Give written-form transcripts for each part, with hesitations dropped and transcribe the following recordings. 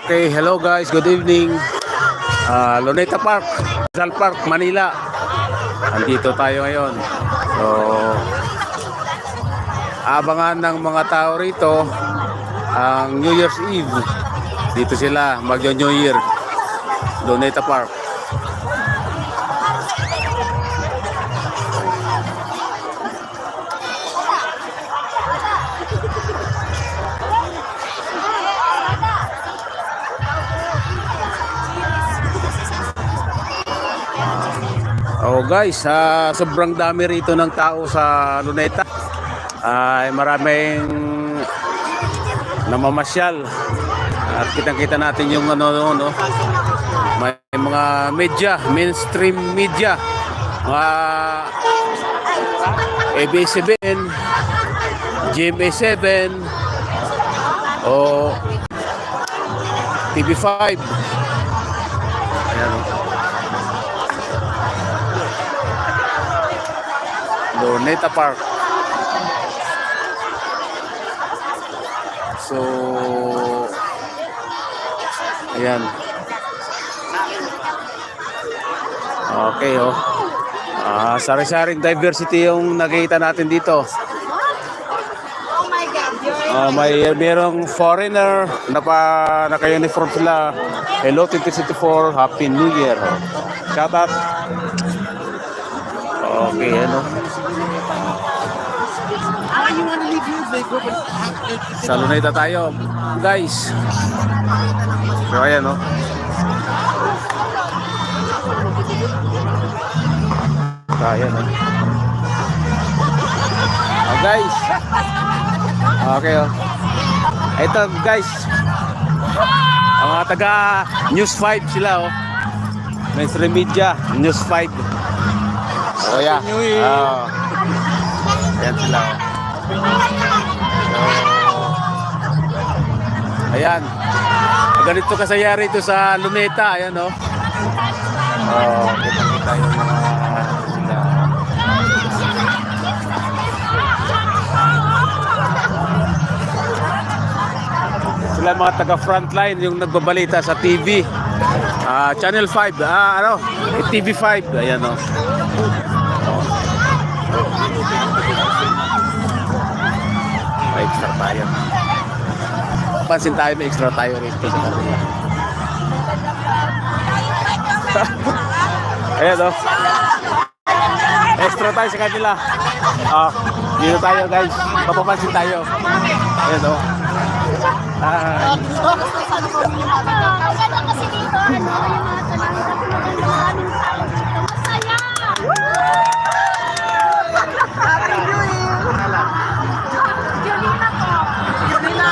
Okay, hello guys, good evening. Luneta Park, Rizal Park, Manila. Andito tayo ngayon. So, abangan ng mga tao rito ang New Year's Eve. Dito sila mag-New Year. Luneta Park. Oh guys, sobrang dami rito ng tao sa Luneta. Ay maraming namamasyal. At kitang-kita natin yung no. May mga media, mainstream media. Mga ABS-CBN, GMA7 o TV5. Ayan o. Luneta Park. So, ayan. Okay, oh. Sari-saring diversity yung nakikita natin dito. Mayroong foreigner na naka-uniform sila. Hello 2024, Happy New Year. Shout out. Okay, ano? Sa Luneta tayo, guys. So, ayan, no? Ayan, no? Oh, guys. Okay, oh. Ito, guys. Ang mga taga News 5 sila, oh. Mainstream media, News 5. Oh, yeah. Ayan sila, oh. Ayan. Ganito kasaya rito sa Luneta. Ayan, no? Kita-kita yung mga sila. Sila mga taga frontline yung nagbabalita sa TV. Channel 5. TV5. Ayan, no? May extra tayo. Pansin tayo, may extra tayo rito sa kanila. Ayan, o. Extra tayo sa kanila. Dito tayo, guys. Papapansin tayo. Ayan, o. Maganda kasi dito, yung mga tanang maraming tao dito. Masaya! Happy New Year! Julina po! Julina!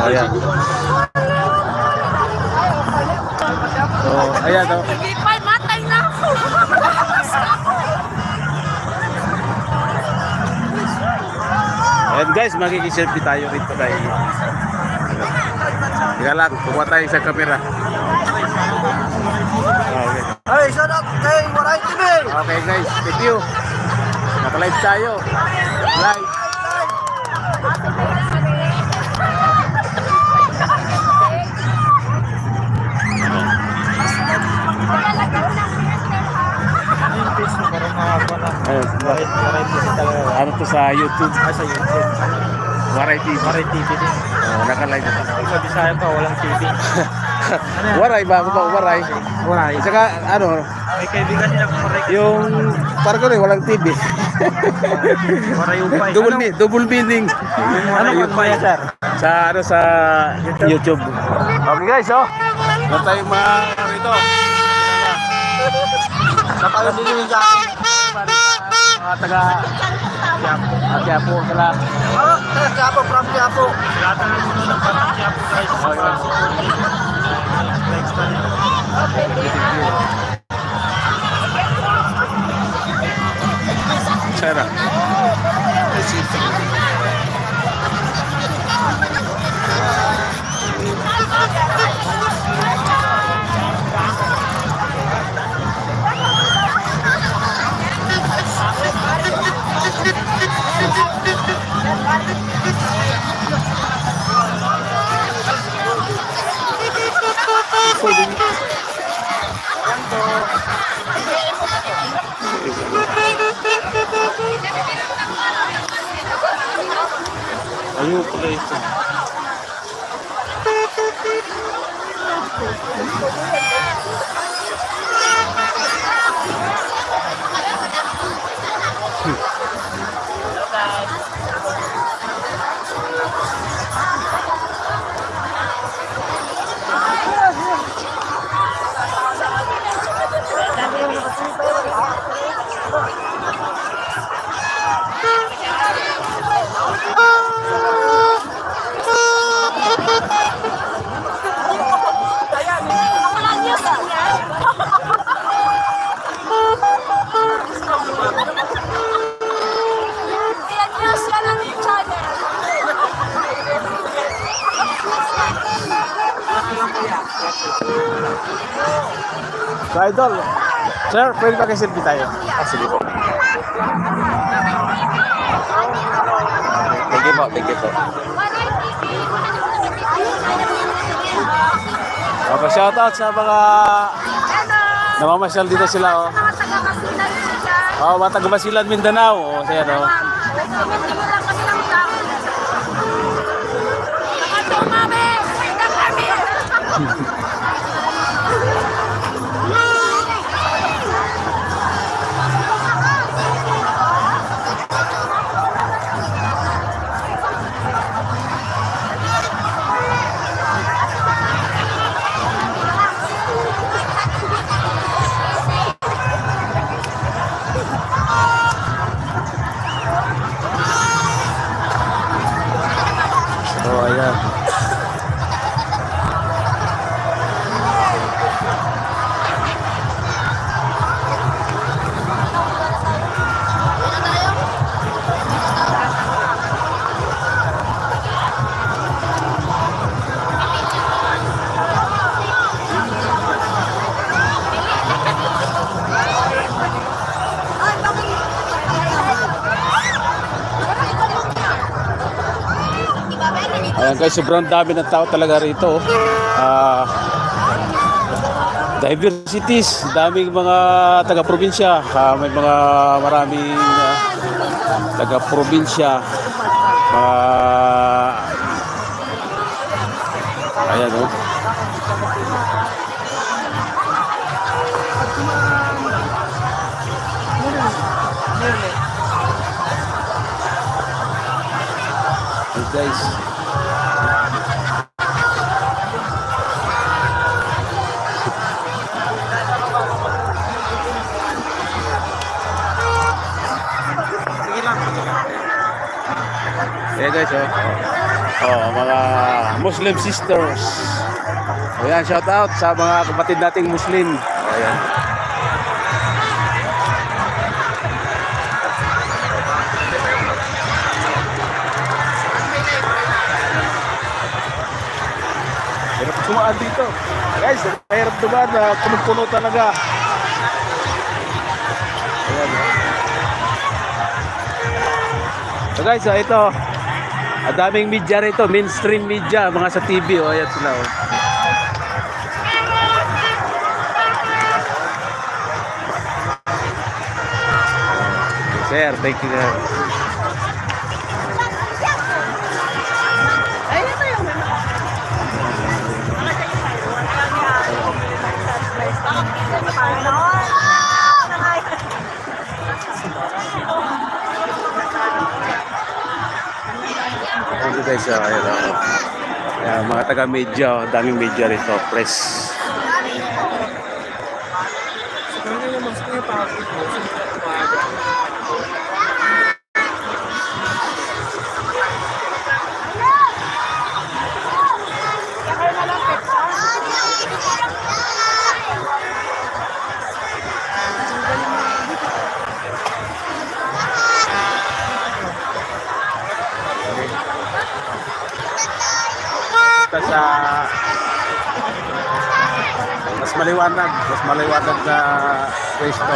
Ayan. So, ayan, o. Matay na ako! Ayan, guys, makikiselfie tayo rito tayo. Teka lang, kukuha tayo sa camera. Okay. Hey, shout out kay Waray TV! Okay, guys, thank you. Naka-live tayo. Live. Ano to sa YouTube? Sa YouTube. Waray TV. Waray TV din. Naka-live ito. Sa Bisaya pa, walang TV. Waray ba? Ano ba? Waray. Waray. Saka ano, May kaibigan nila kung Waray. yung parang ko walang TV. Waray upay. Double meaning. Ano upay, sir? Sa YouTube. Okay guys, oh. Meron tayong mga rito. Napalo din yung sa akin. Mga taga Quiapo sila. Quiapo, from Quiapo. Lahat ng mundo ng parang Quiapo guys. Sana. New place. So, Idol. Sir, pwede ba kayo selfie tayo? Sige po. Thank you po, thank you po. Shoutout sa mga namamasyal dito sila. Oh. Mga taga-Basilan, Mindanao. Oh, saya, no? Oh, ayan. Ayan guys, sobrang dami ng tao talaga rito. Diversities, daming mga taga-probinsya, may mga maraming taga-probinsya. Ayan o. Hey guys. Ayan guys, mga Muslim sisters. Ayan, shout out sa mga kapatid nating Muslim. Ayan. Hirap sumaan dito. Guys, mahirap dumaan na punong-puno talaga. Ayan. So guys, ito. Ang daming media rito, mainstream media, mga sa TV, ayan sila. Sir, thank you. Ito guys, ayan, mga taga-media, daming media rito, press. Sa mas maliwanag na pwesto.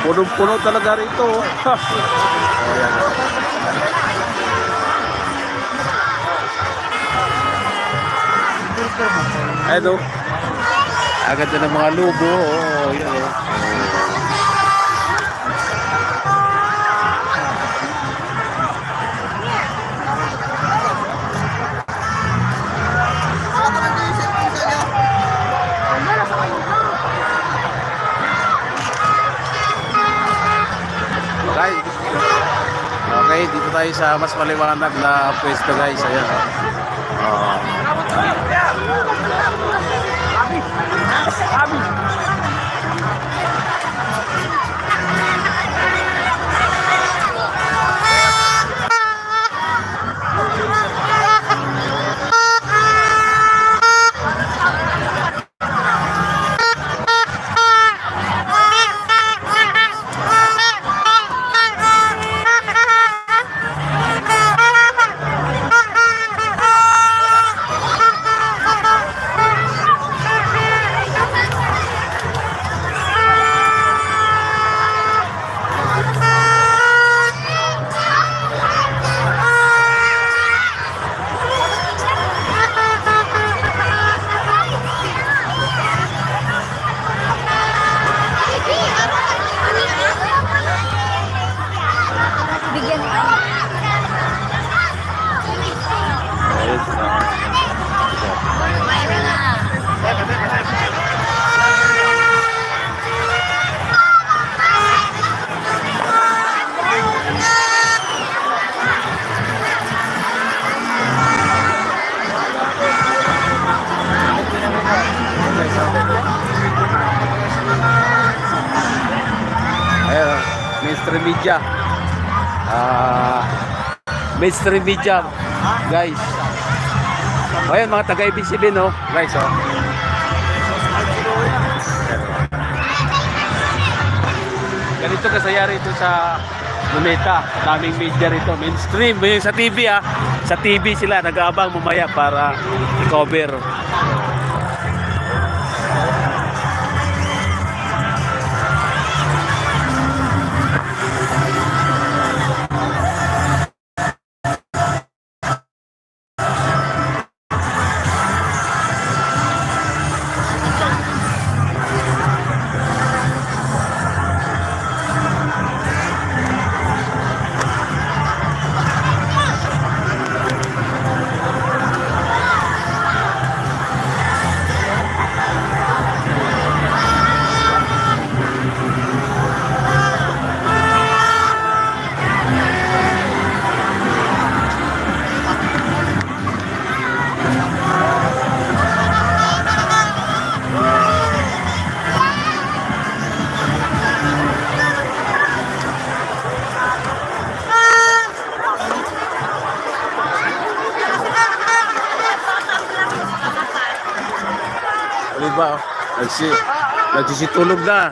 Punong-puno talaga rito. Ha. Oh, yan. Ayan o. Agad na ng mga lubo. Oh, yan o. Okay. Okay, dito tayo sa mas maliwanag na pwesto guys. Ayan. Bigyan mo. Ayan, mainstream media. Mainstream media, guys. O ayan, mga taga-ABCBN, no? Guys, oh. Ganito kasaya rito sa Luneta. Daming media rito. Mainstream. Yung sa TV, sa TV sila nag-aabang mamaya para i-cover. Diba? Nagsisitulog na.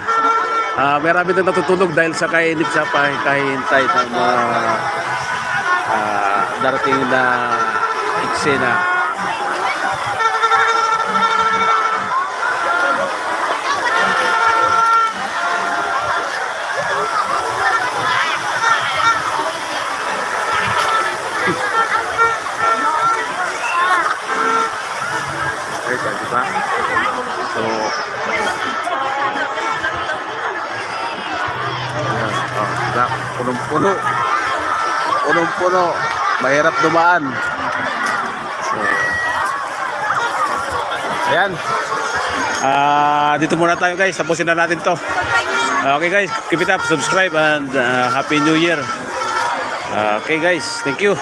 Marami na natutulog dahil sa kainip sa kahintay ng mga darating na eksena. Diba? So, ayan, diba? Punong-puno. Punong-puno. Mahirap dumaan. So, ayan. Dito muna tayo guys. Tapusin na natin to. Okay guys, keep it up, subscribe, and Happy New Year. Okay guys, thank you.